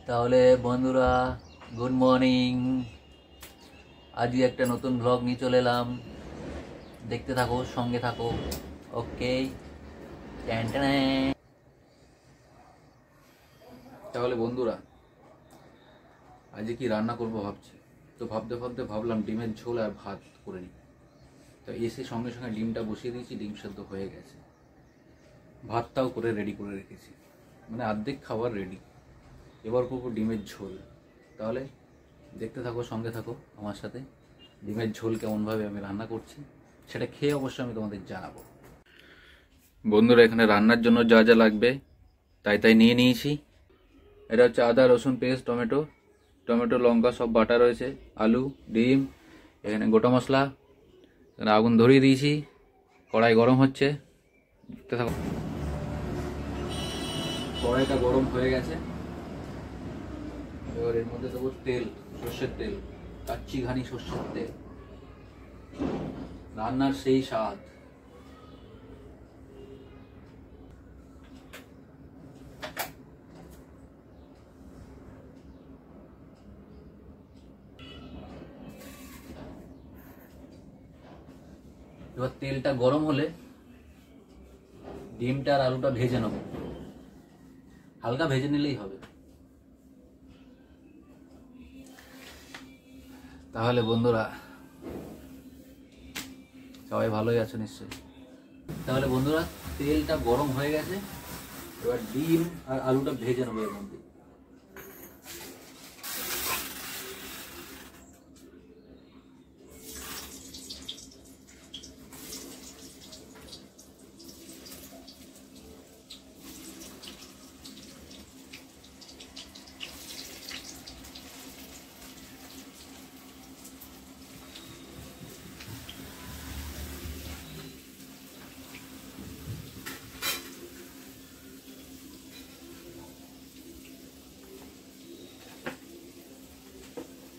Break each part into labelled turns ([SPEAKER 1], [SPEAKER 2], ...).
[SPEAKER 1] তাহলে বন্ধুরা, good morning. আজকে একটা নতুন ব্লগ নিয়ে চলে এলাম, দেখতে থাকো, সঙ্গে থাকো। ওকে। তাহলে বন্ধুরা, আজকে কি রান্না করব ভাবছি। তো ভাবতে ভাবতে ভাবলাম ডিমের ঝোল আর ভাত করে নিই। তো এসে সঙ্গে সঙ্গে ডিমটা বসিয়ে দিয়েছি, ডিম সেদ্ধ হয়ে গেছে। ভাতটাও করে রেডি করে রেখেছি, মানে অর্ধেক খাবার রেডি। এবার করবো ডিমের ঝোল। তাহলে দেখতে থাকো, সঙ্গে থাকো আমার সাথে। ডিমের ঝোল কেমনভাবে আমি রান্না করছি সেটা খেয়ে অবশ্যই আমি তোমাদের জানাবো। বন্ধুরা, এখানে রান্নার জন্য যা যা লাগবে তাই তাই নিয়ে নিয়েছি। এটা হচ্ছে আদা রসুন পেস্ট, টমেটো লঙ্কা সব বাটা রয়েছে, আলু, ডিম, এখানে গোটা মশলা। এখানে আগুন ধরিয়ে দিয়েছি, কড়াই গরম হচ্ছে, দেখতে থাকো। কড়াইটা গরম হয়ে গেছে, এবার এর মধ্যে দেবো তেল, সর্ষের তেল, কাচ্চি ঘানি সর্ষের তেল। রান্নার সেই স্বাদ। এবার তেলটা গরম হলে ডিমটা আর আলুটা ভেজে নেব, হালকা ভেজে নিলেই হবে। তাহলে বন্ধুরা, সবাই ভালোই আছো নিশ্চয়ই। তাহলে বন্ধুরা, তেলটা গরম হয়ে গেছে, এবার ডিম আর আলুটা ভেজে নেবো এর মধ্যে।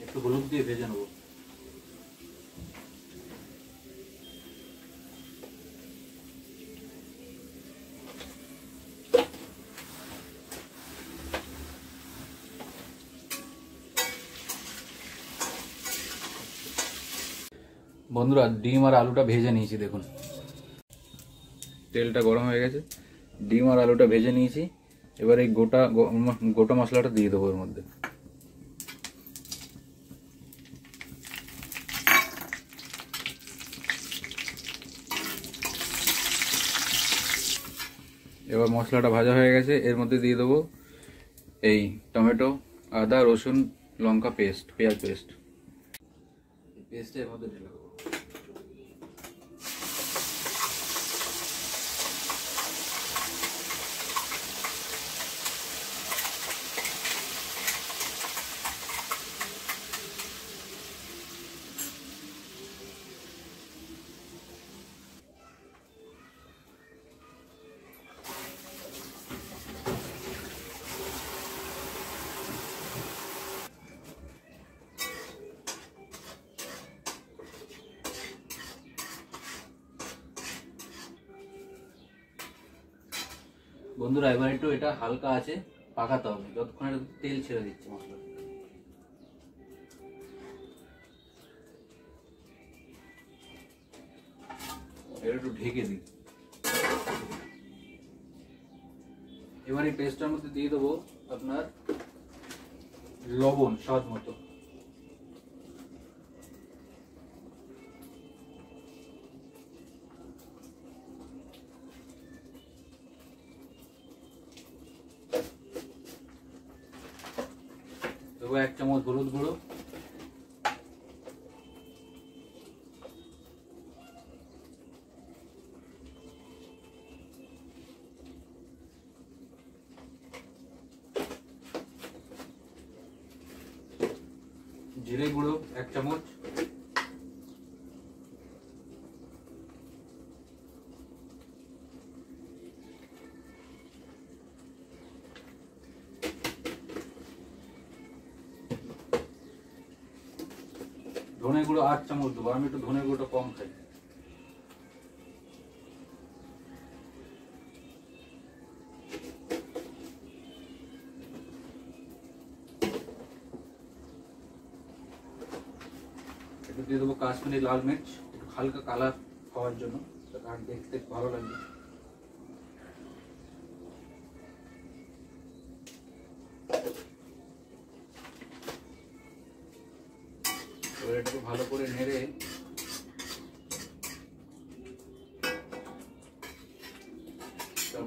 [SPEAKER 1] একটু হলুদ দিয়ে ভেজে নেবো। বন্ধুরা, ডিম আর আলুটা ভেজে নিয়েছি, দেখুন তেলটা গরম হয়ে গেছে, ডিম আর আলুটা ভেজে নিয়েছি। এবার এই গোটা মশলাটা দিয়ে দেবো এর মধ্যে। এবার মশলাটা ভাজা হয়ে গেছে, এর মধ্যে দিয়ে দেবো এই টমেটো, আদা রসুন লঙ্কা পেস্ট, পেঁয়াজ পেস্ট। পেস্টটা এর মধ্যে ঢেলে দেবো। বন্ধুরা, এবার একটু এটা হালকা আছে পাকাতে হবে, যতক্ষণ এটা তেল ছেড়ে দিচ্ছে মশলা। এটা একটু ঢেকে দিই। এবার এই পেস্টটার মধ্যে দিয়ে দেবো আপনার লবণ স্বাদ মতো। দেবো 1 চামচ হলুদ গুঁড়ো, জিরে গুঁড়ো 1 চামচ, ধনে গুঁড়ো 8 চামচ দেবো, আমি একটু ধনে গুঁড়োটা কম খাই। একটু দিয়ে দেবো কাশ্মীরি লাল মির্চ, একটু হালকা কালার হওয়ার জন্য, কারণ দেখতে ভালো লাগবে। এবার এটাকে ভালো করে নেড়ে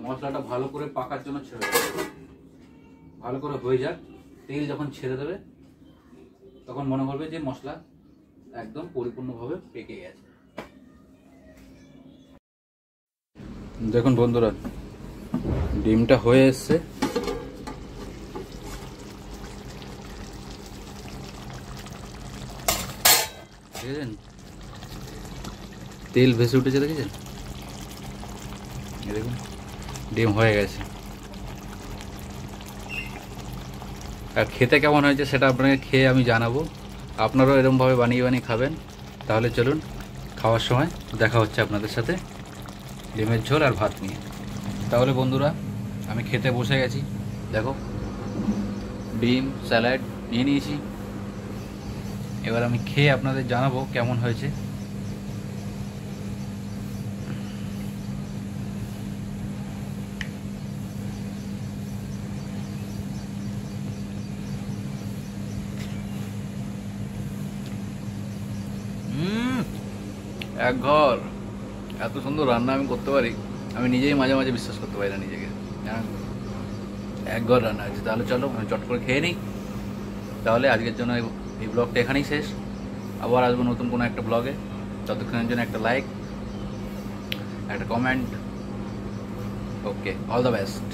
[SPEAKER 1] মশলাটা ভালো করে পাকার জন্য ছেড়ে দেবে। ভালো করে হয়ে যাক, তেল যখন ছেড়ে দেবে তখন মনে করবে যে মশলা একদম পরিপূর্ণভাবে পেকে গেছে। দেখুন বন্ধুরা, ডিমটা হয়ে এসছে। দেখেছেন তেল ভেসে উঠেছে, দেখেছেন? দেখুন ডিম হয়ে গেছে। আর খেতে কেমন হয়েছে সেটা আপনাকে খেয়ে আমি জানাবো। আপনারাও এরকমভাবে বানিয়ে বানিয়ে খাবেন। তাহলে চলুন, খাওয়ার সময় দেখা হচ্ছে আপনাদের সাথে ডিমের ঝোল আর ভাত নিয়ে। তাহলে বন্ধুরা, আমি খেতে বসে গেছি। দেখো ডিম স্যালাড নিয়ে নিয়েছি। এবার আমি খেয়ে আপনাদের জানাবো কেমন হয়েছে। এক ঘর এত সুন্দর রান্না আমি করতে পারি, আমি নিজেই মাঝে মাঝে বিশ্বাস করতে পারি না নিজেকে। এক ঘর রান্না আছে। তাহলে চলো আমি চট করে খেয়ে নিই। তাহলে আজকের জন্য এই ব্লগটা এখানেই শেষ। আবার আসবো নতুন কোনো একটা ব্লগে। ততক্ষণের জন্য একটা লাইক, একটা comment. Okay, all the best.